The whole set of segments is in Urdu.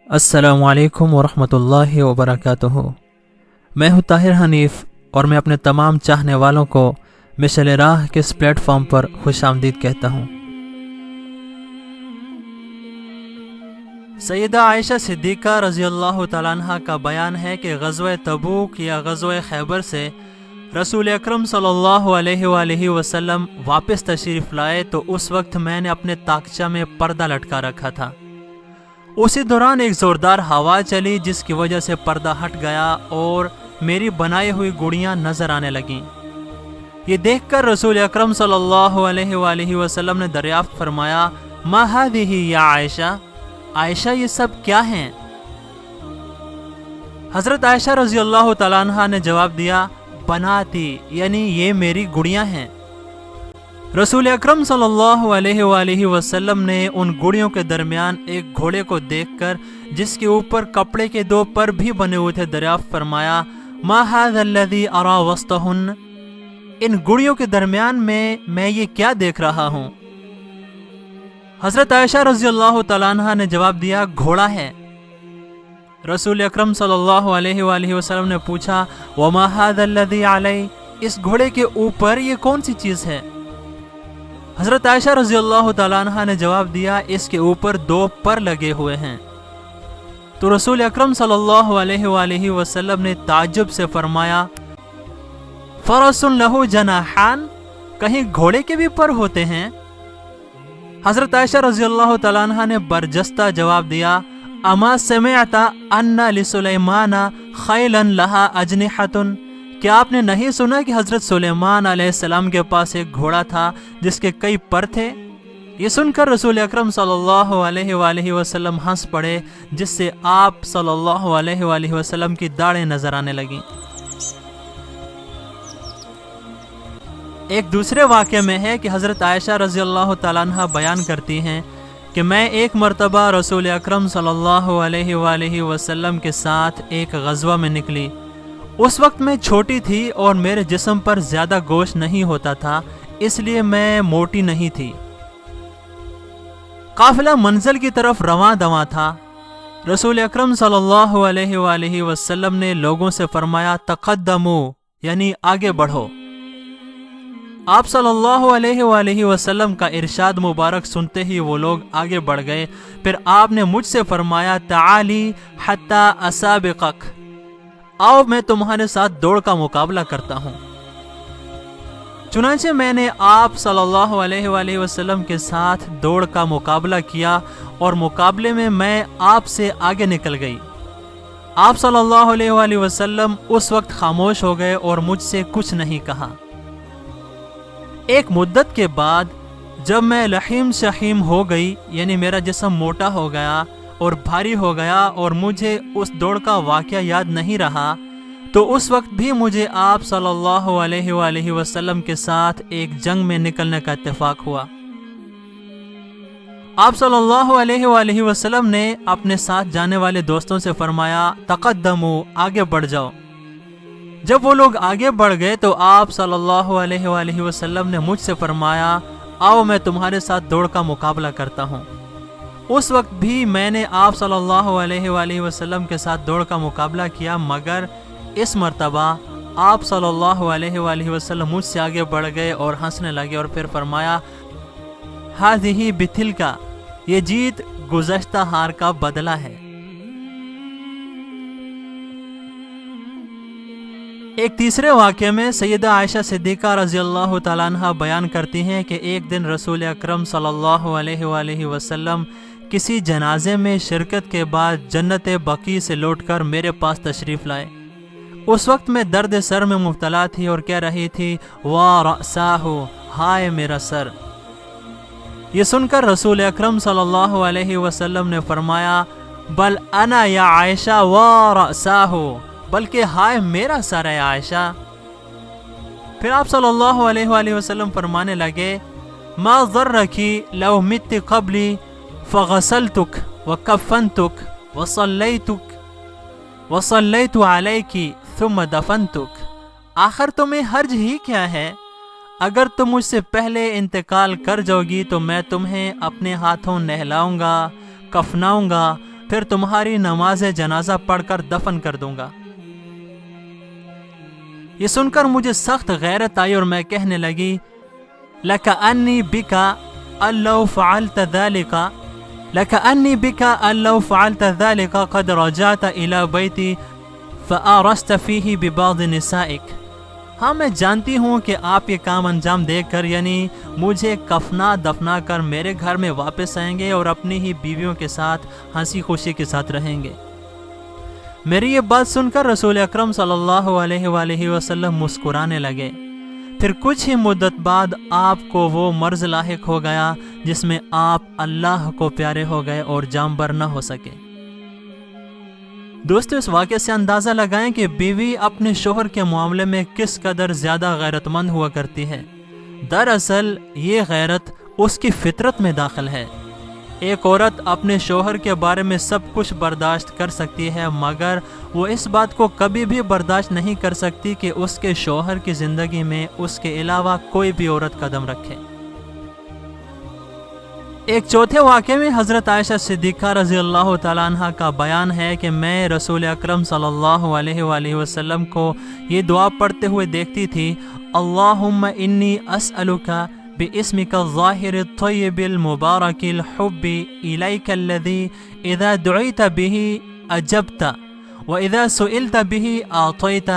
السلام علیکم ورحمۃ اللہ وبرکاتہ۔ میں ہوں طاہر حنیف اور میں اپنے تمام چاہنے والوں کو مشعل راہ کے اس پلیٹ فارم پر خوش آمدید کہتا ہوں۔ سیدہ عائشہ صدیقہ رضی اللہ تعالیٰ عنہ کا بیان ہے کہ غزوہ تبوک یا غزوہ خیبر سے رسول اکرم صلی اللہ علیہ وآلہ وسلم واپس تشریف لائے تو اس وقت میں نے اپنے طاقچہ میں پردہ لٹکا رکھا تھا۔ اسی دوران ایک زوردار ہوا چلی جس کی وجہ سے پردہ ہٹ گیا اور میری بنائی ہوئی گڑیاں نظر آنے لگیں۔ یہ دیکھ کر رسول اکرم صلی اللہ علیہ وآلہ وسلم نے دریافت فرمایا، ما ہذہ یا عائشہ، عائشہ یہ سب کیا ہیں؟ حضرت عائشہ رضی اللہ تعالیٰ عنہ نے جواب دیا، بناتی، یعنی یہ میری گڑیاں ہیں۔ رسول اکرم صلی اللہ علیہ وآلہ وسلم نے ان گڑیوں کے درمیان ایک گھوڑے کو دیکھ کر جس کے اوپر کپڑے کے دو پر بھی بنے ہوئے تھے دریافت فرمایا، ما ھذا الذی اری وسطہن، ان گڑیوں کے درمیان میں یہ کیا دیکھ رہا ہوں؟ حضرت عائشہ رضی اللہ تعالیٰ عنہ نے جواب دیا، گھوڑا ہے۔ رسول اکرم صلی اللہ علیہ وآلہ وسلم نے پوچھا، وما ھذا الذی علی، اس گھوڑے کے اوپر یہ کون سی چیز ہے؟ حضرت عائشہ رضی اللہ تعالیٰ عنہ نے جواب دیا، اس کے اوپر دو پر لگے ہوئے ہیں۔ تو رسول اکرم صلی اللہ علیہ وآلہ وسلم نے تعجب سے فرمایا، فرس لہ جناحان، کہیں گھوڑے کے بھی پر ہوتے ہیں؟ حضرت عائشہ رضی اللہ تعالیٰ عنہ نے برجستہ جواب دیا، اما سمعت ان لسلیمان خیلا لہا اجنحۃ، کیا آپ نے نہیں سنا کہ حضرت سلیمان علیہ السلام کے پاس ایک گھوڑا تھا جس کے کئی پر تھے؟ یہ سن کر رسول اکرم صلی اللہ علیہ وآلہ وسلم ہنس پڑے، جس سے آپ صلی اللہ علیہ وآلہ وسلم کی داڑھیں نظر آنے لگیں۔ ایک دوسرے واقعے میں ہے کہ حضرت عائشہ رضی اللہ تعالیٰ عنہ بیان کرتی ہیں کہ میں ایک مرتبہ رسول اکرم صلی اللہ علیہ وآلہ وسلم کے ساتھ ایک غزوہ میں نکلی۔ اس وقت میں چھوٹی تھی اور میرے جسم پر زیادہ گوشت نہیں ہوتا تھا، اس لیے میں موٹی نہیں تھی۔ قافلہ منزل کی طرف رواں دواں تھا۔ رسول اکرم صلی اللہ علیہ وآلہ وسلم نے لوگوں سے فرمایا، تقدموا، یعنی آگے بڑھو۔ آپ صلی اللہ علیہ وآلہ وسلم کا ارشاد مبارک سنتے ہی وہ لوگ آگے بڑھ گئے۔ پھر آپ نے مجھ سے فرمایا، تعالی حتی اسابقک، آؤ میں تمہارے ساتھ دوڑ کا مقابلہ کرتا ہوں۔ چنانچہ میں نے آپ صلی اللہ علیہ وآلہ وسلم کے ساتھ دوڑ کا مقابلہ کیا اور مقابلے میں آپ سے آگے نکل گئی۔ آپ صلی اللہ علیہ وآلہ وسلم اس وقت خاموش ہو گئے اور مجھ سے کچھ نہیں کہا۔ ایک مدت کے بعد جب میں لحیم شحیم ہو گئی، یعنی میرا جسم موٹا ہو گیا اور بھاری ہو گیا اور مجھے اس دوڑ کا واقعہ یاد نہیں رہا، تو اس وقت بھی مجھے آپ صلی اللہ علیہ وآلہ وسلم کے ساتھ ایک جنگ میں نکلنے کا اتفاق ہوا۔ آپ صلی اللہ علیہ وآلہ وسلم نے اپنے ساتھ جانے والے دوستوں سے فرمایا، تقدموا، آگے بڑھ جاؤ۔ جب وہ لوگ آگے بڑھ گئے تو آپ صلی اللہ علیہ وآلہ وسلم نے مجھ سے فرمایا، آؤ میں تمہارے ساتھ دوڑ کا مقابلہ کرتا ہوں۔ اس وقت بھی میں نے آپ صلی اللہ علیہ وآلہ وسلم کے ساتھ دوڑ کا مقابلہ کیا، مگر اس مرتبہ آپ صلی اللہ علیہ وآلہ وسلم مجھ سے آگے بڑھ گئے اور ہنسنے لگے اور پھر فرمایا، ھذہ بتلک، یہ جیت گزشتہ ہار کا بدلہ ہے۔ ایک تیسرے واقعے میں سیدہ عائشہ صدیقہ رضی اللہ تعالیٰ عنہ بیان کرتی ہیں کہ ایک دن رسول اکرم صلی اللہ علیہ وآلہ وسلم کسی جنازے میں شرکت کے بعد جنت بقیع سے لوٹ کر میرے پاس تشریف لائے۔ اس وقت میں درد سر میں مبتلا تھی اور کہہ رہی تھی، وا رأساہ، ہائے میرا سر۔ یہ سن کر رسول اکرم صلی اللہ علیہ وسلم نے فرمایا، بل انا یا عائشہ وا رأساہ، بلکہ ہائے میرا سر ہے عائشہ۔ پھر آپ صلی اللہ علیہ وآلہ وسلم فرمانے لگے، ما ضرکی لو مت قبلی فغسلتک وکفنتک وصلیت علیکی ثم دفنتک، آخر تمہیں حرج ہی کیا ہے؟ اگر تم مجھ سے پہلے انتقال کر جاؤ گی تو میں تمہیں اپنے ہاتھوں نہلاؤں گا، کفناؤں گا، پھر تمہاری نماز جنازہ پڑھ کر دفن کر دوں گا۔ یہ سن کر مجھے سخت غیرت آئی اور میں کہنے لگی لَكَأَنِّي بِكَ أَن لَّوْ فَعَلْتَ ذَلِكَ لَكَأَنِّي بِكَ أَن لَّوْ فَعَلْتَ ذَلِكَ قَدْ رَجَعْتَ إِلَى بَيْتِي فَآرَسْتَ فِيهِ بِبَعْضِ نِسَائِكَ۔ ہاں میں جانتی ہوں کہ آپ یہ کام انجام دے کر یعنی مجھے کفنا دفنا کر میرے گھر میں واپس آئیں گے اور اپنی ہی بیویوں کے ساتھ ہنسی خوشی کے ساتھ رہیں گے۔ میری یہ بات سن کر رسول اکرم صلی اللہ علیہ وآلہ وسلم مسکرانے لگے۔ پھر کچھ ہی مدت بعد آپ کو وہ مرض لاحق ہو گیا جس میں آپ اللہ کو پیارے ہو گئے اور جانبر نہ ہو سکے۔ دوستو، اس واقعے سے اندازہ لگائیں کہ بیوی اپنے شوہر کے معاملے میں کس قدر زیادہ غیرت مند ہوا کرتی ہے۔ دراصل یہ غیرت اس کی فطرت میں داخل ہے۔ ایک عورت اپنے شوہر کے بارے میں سب کچھ برداشت کر سکتی ہے، مگر وہ اس بات کو کبھی بھی برداشت نہیں کر سکتی کہ اس کے شوہر کی زندگی میں اس کے علاوہ کوئی بھی عورت قدم رکھے۔ ایک چوتھے واقعے میں حضرت عائشہ صدیقہ رضی اللہ تعالیٰ عنہ کا بیان ہے کہ میں رسول اکرم صلی اللہ علیہ وآلہ وسلم کو یہ دعا پڑھتے ہوئے دیکھتی تھی، اللہم انی اسألک باسمک الظاہر الطیب المبارک الحب الیک الذی اذا دعیت به اجبت واذا سئلت به اعطیت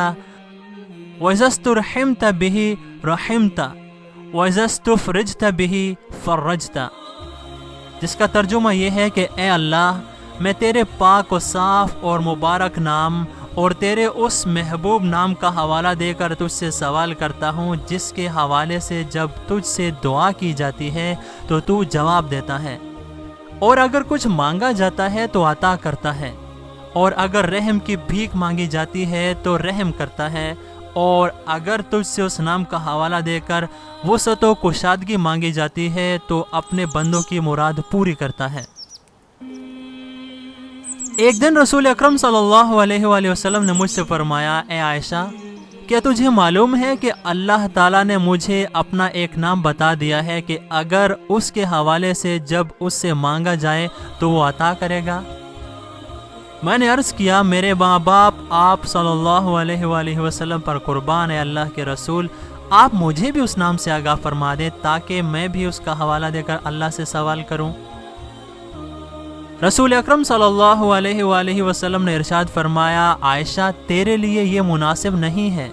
واذا استرحمت به رحمت واذا استفرجت به فرجت، جس کا ترجمہ یہ ہے کہ اے اللہ، میں تیرے پاک و صاف اور مبارک نام اور تیرے اس محبوب نام کا حوالہ دے کر تجھ سے سوال کرتا ہوں جس کے حوالے سے جب تجھ سے دعا کی جاتی ہے تو تو جواب دیتا ہے، اور اگر کچھ مانگا جاتا ہے تو عطا کرتا ہے، اور اگر رحم کی بھیک مانگی جاتی ہے تو رحم کرتا ہے، اور اگر تجھ سے اس نام کا حوالہ دے کر وسعت و کشادگی مانگی جاتی ہے تو اپنے بندوں کی مراد پوری کرتا ہے۔ ایک دن رسول اکرم صلی اللہ علیہ وآلہ وسلم نے مجھ سے فرمایا، اے عائشہ، کیا تجھے معلوم ہے کہ اللہ تعالیٰ نے مجھے اپنا ایک نام بتا دیا ہے کہ اگر اس کے حوالے سے جب اس سے مانگا جائے تو وہ عطا کرے گا؟ میں نے عرض کیا، میرے ماں باپ آپ صلی اللہ علیہ وآلہ وسلم پر قربان ہے اللہ کے رسول، آپ مجھے بھی اس نام سے آگاہ فرما دیں تاکہ میں بھی اس کا حوالہ دے کر اللہ سے سوال کروں۔ رسول اکرم صلی اللہ علیہ وآلہ وسلم نے ارشاد فرمایا، عائشہ، تیرے لیے یہ مناسب نہیں ہے۔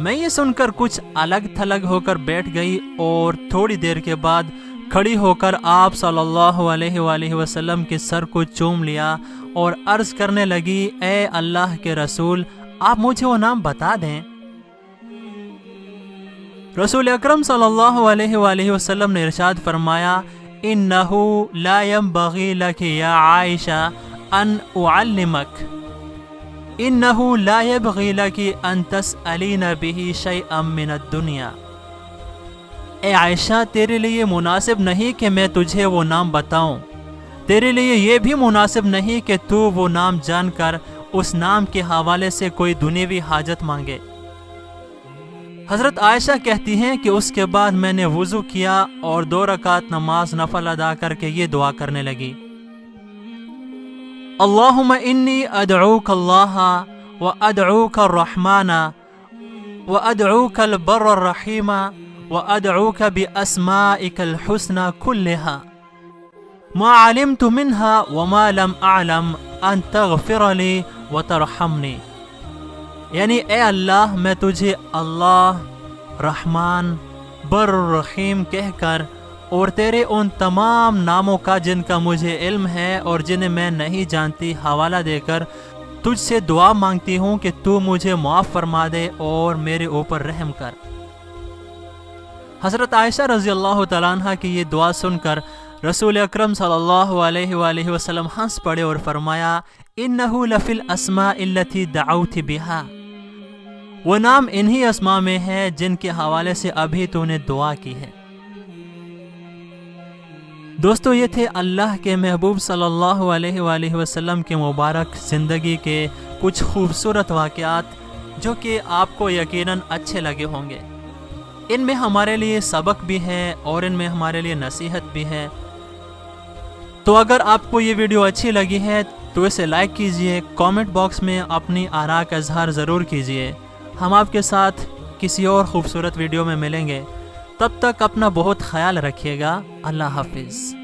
میں یہ سن کر کچھ الگ تھلگ ہو کر بیٹھ گئی اور تھوڑی دیر کے بعد کھڑی ہو کر آپ صلی اللہ علیہ وآلہ وسلم کے سر کو چوم لیا اور عرض کرنے لگی، اے اللہ کے رسول، آپ مجھے وہ نام بتا دیں۔ رسول اکرم صلی اللہ علیہ وآلہ وسلم نے ارشاد فرمایا، انہو لا ينبغی لک یا عائشہ ان اعلمک انہو لا ينبغی لک ان تسألین بہ شیئا من الدنیا۔ اے عائشہ، تیرے لیے مناسب نہیں کہ میں تجھے وہ نام بتاؤں، تیرے لیے یہ بھی مناسب نہیں کہ تو وہ نام جان کر اس نام کے حوالے سے کوئی دنیوی حاجت مانگے۔ حضرت عائشہ کہتی ہیں کہ اس کے بعد میں نے وضو کیا اور 2 رکعت نماز نفل ادا کر کے یہ دعا کرنے لگی، اللہم انی ادعوک اللہ و ادعوک الرحمن و ادعوک البر الرحیم و ادعوک باسمائک الحسنى كلها ما علمت منها وما لم اعلم ان تغفر لی و ترحمنی، یعنی اے اللہ، میں تجھے اللہ، رحمان، بر الرحیم کہہ کر اور تیرے ان تمام ناموں کا جن کا مجھے علم ہے اور جنہیں میں نہیں جانتی حوالہ دے کر تجھ سے دعا مانگتی ہوں کہ تو مجھے معاف فرما دے اور میرے اوپر رحم کر۔ حضرت عائشہ رضی اللہ تعالیٰ عنہ کی یہ دعا سن کر رسول اکرم صلی اللہ علیہ وآلہ وسلم ہنس پڑے اور فرمایا، انہو لفی الاسماء التی دعوت بہا، وہ نام انہی اسماء میں ہے جن کے حوالے سے ابھی تو نے دعا کی ہے۔ دوستو، یہ تھے اللہ کے محبوب صلی اللہ علیہ وآلہ وسلم کے مبارک زندگی کے کچھ خوبصورت واقعات جو کہ آپ کو یقیناً اچھے لگے ہوں گے۔ ان میں ہمارے لیے سبق بھی ہے اور ان میں ہمارے لیے نصیحت بھی ہے۔ تو اگر آپ کو یہ ویڈیو اچھی لگی ہے تو اسے لائک کیجئے، کامنٹ باکس میں اپنی آراء کا اظہار ضرور کیجئے۔ ہم آپ کے ساتھ کسی اور خوبصورت ویڈیو میں ملیں گے، تب تک اپنا بہت خیال رکھیے گا۔ اللہ حافظ۔